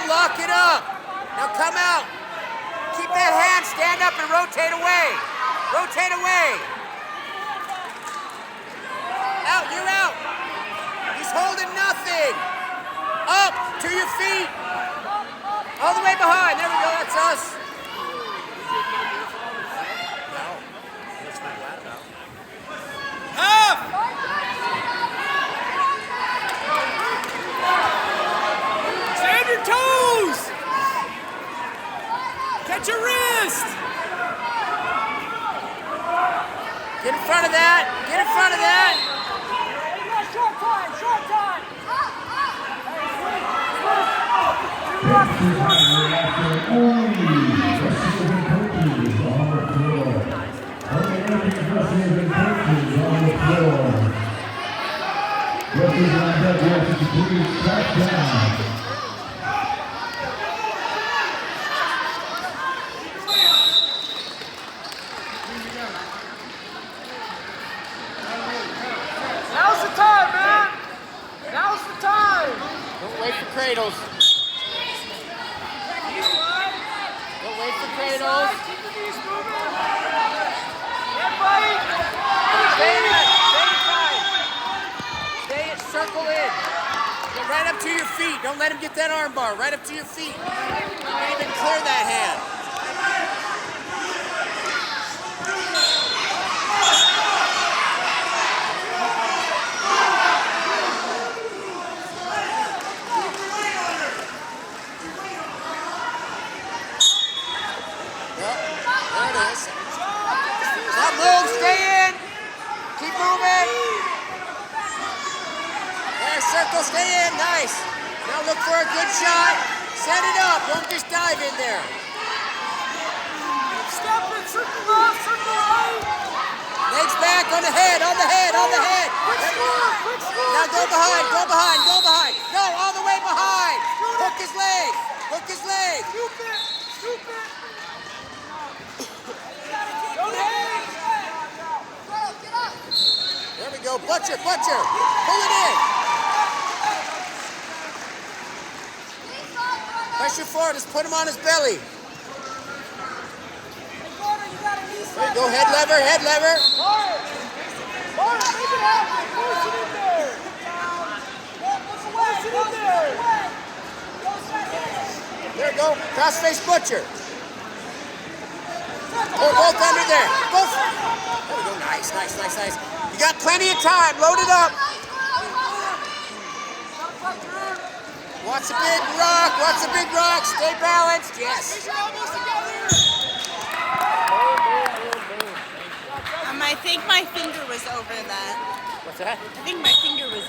lock it up. Now come out. Keep that hand, stand up and rotate away. Rotate away. Out, you're out. He's holding nothing. Up, to your feet. All the way behind. There we go, that's us. Half! Stand your toes! Catch your wrist! Get in front of that. Get in front of that. Short time, short time. Now's the time, man. Now's the time. Don't wait for cradles. Don't wait for cradles. Keep the knees moving. Yeah, buddy. Stay inside. Stay it, circle in. Get right up to your feet. Don't let him get that arm bar. Right up to your feet. You can't even clear that hand. Yep, there it is. Now move, stay in. Keep moving. There, circle, stay in. Nice. Now look for a good shot. Set it up. Don't just dive in there. Step it, circle left, circle right. Legs back on the head, on the head, on the head. Quick score, quick score. Now go behind, go behind, go behind. No, all the way behind. Hook his leg. Hook his leg. Scoop it, scoop it. Don't hang. There we go. Butcher, butcher. Pull it in. Pressure forward. Just put him on his belly. There you go. Head lever, head lever. Mark, make it happen. Force it in there. Force it in there. There you go. Cross-face butcher. Pull both under there. Both. There we go. Nice, nice, nice, nice. You got plenty of time. Load it up. Watch the big rock. Watch the big rock. Stay balanced. Yes. I think my finger was over that. What's that? I think my finger was